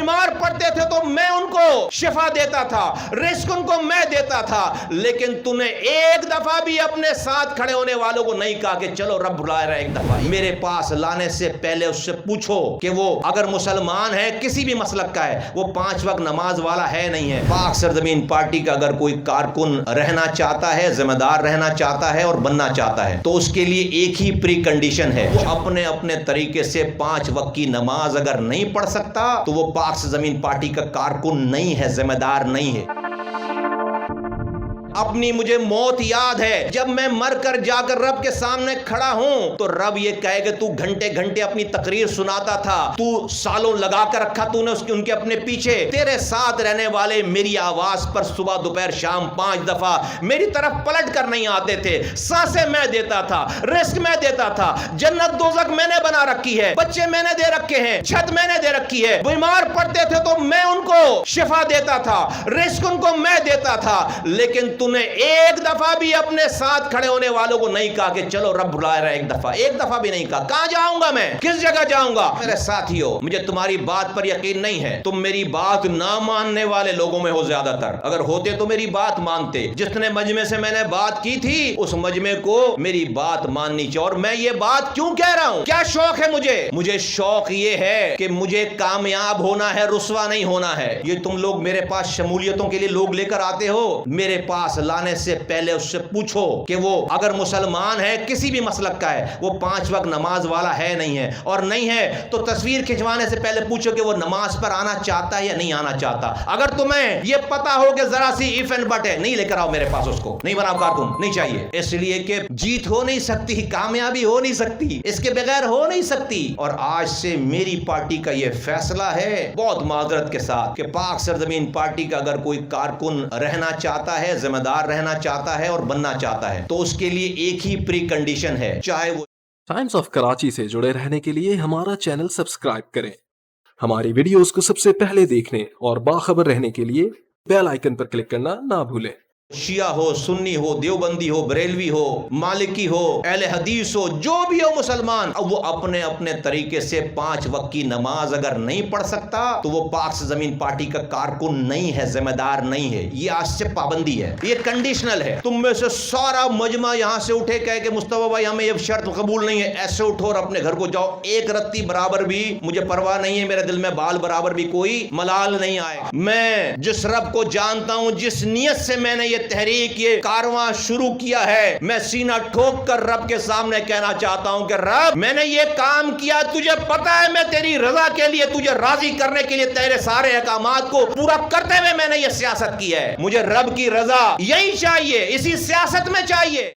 बीमार पड़ते थे तो मैं उनको शिफा देता था, रिस्क उनको मैं देता था, लेकिन तूने एक दफा भी अपने साथ खड़े होने वालों को नहीं कहा कि चलो रब बुला रहा है एक दफा। मेरे पास लाने से पहले उससे पूछो कि वो अगर मुसलमान है, किसी भी मसलक का है, वो 5 वक्त नमाज वाला है नहीं है। पाक सरजमीन पार्टी का अगर कोई कारकुन रहना चाहता है, जिम्मेदार रहना चाहता है और बनना चाहता है, तो उसके लिए एक ही प्री कंडीशन है, वो अपने अपने तरीके से 5 वक्त की नमाज अगर नहीं पढ़ सकता तो वो पाक सरजमीन पार्टी का कारकुन नहीं है, जिम्मेदार नहीं है। अपनी मुझे मौत याद है, जब मैं मर कर जाकर रब के सामने खड़ा हूं तो रब ये कहेगा तू घंटे घंटे अपनी तकरीर सुनाता था, तू सालों लगा कर रखा तूने उसके उनके अपने पीछे, तेरे साथ रहने वाले मेरी आवाज पर सुबह दोपहर शाम 5 दफा मेरी तरफ पलट कर नहीं आते थे। सांसें मैं देता था, रिस्क मैं देता था, जन्नत दोजख मैंने बना रखी है, बच्चे मैंने दे रखे हैं, छत मैंने दे रखी है, बीमार पड़ते थे तो मैं उनको शिफा देता था, रिस्क उनको मैं देता था, लेकिन तूने एक दफा भी अपने साथ खड़े होने वालों को नहीं कहा कि चलो रब बुला रहा है एक दफा भी नहीं कहा। कहां जाऊंगा मैं, किस जगह जाऊंगा? मेरे साथियों, मुझे तुम्हारी बात पर यकीन नहीं है, तुम मेरी बात ना मानने वाले लोगों में हो ज्यादातर। अगर होते तो मेरी बात मानते। जितने मजमे से मैंने बात की थी उस मजमे को मेरी बात माननी चाहिए। और मैं ये बात क्यों कह रहा हूं, क्या शौक है मुझे शौक ये है कि मुझे कामयाब होना है, रुसवा नहीं होना है। ये तुम लोग मेरे पास शमूलियतों के लिए लोग लेकर आते हो, मेरे पास लाने से पहले उससे पूछो कि वो अगर मुसलमान है, किसी भी मसलक का है, वो 5 वक्त नमाज वाला है नहीं है, और नहीं है तो तस्वीर खिंचवाने से पहले पूछो कि वो नमाज पर आना चाहता है या नहीं आना चाहता। अगर तुम्हें ये पता हो कि जरा सी इफ एंड बट है, नहीं लेकर आओ मेरे पास उसको, नहीं बनाओ कारकुन, नहीं चाहिए। इसलिए कि जीत हो नहीं सकती, कामयाबी हो नहीं सकती, इसके बगैर हो नहीं सकती। और आज से मेरी पार्टी का ये फैसला है, बहुत माजरत के साथ, कि पाक सरजमीन पार्टी का अगर कोई कारकुन रहना चाहता है, जिम्मेदार रहना चाहता है और बनना चाहता है, तो उसके लिए एक ही प्री कंडीशन है, चाहे वो टाइम्स ऑफ कराची से जुड़े रहने के लिए हमारा चैनल सब्सक्राइब करें। हमारी वीडियोस को सबसे पहले देखने और बाखबर रहने के लिए बेल आइकन पर क्लिक करना ना भूलें। शिया हो, सुन्नी हो, देवबंदी हो, बरेलवी हो, मालिकी हो, अहले हदीस हो, जो भी हो मुसलमान, अब वो अपने अपने तरीके से 5 वक्त की नमाज अगर नहीं पढ़ सकता तो वो पाक से जमीन पार्टी का कारकुन नहीं है, जिम्मेदार नहीं है। ये आज से पाबंदी है, ये कंडीशनल है। तुम में से सारा मजमा यहाँ से उठे कहे कि मुस्तफा भाई हमें ये शर्त कबूल नहीं है, ऐसे उठो और अपने घर को जाओ। एक रत्ती बराबर भी मुझे परवाह नहीं है, मेरे दिल में बाल बराबर भी कोई मलाल नहीं आए। मैं जिस रब को जानता हूँ, जिस नियत से मैंने ये तहरीक, ये कारवां शुरू किया है, मैं सीना ठोक कर रब के सामने कहना चाहता हूं कि रब, मैंने ये काम किया, तुझे पता है मैं तेरी रजा के लिए, तुझे राजी करने के लिए तेरे सारे अहकामात को पूरा करते हुए मैंने ये सियासत की है। मुझे रब की रजा यही चाहिए, इसी सियासत में चाहिए।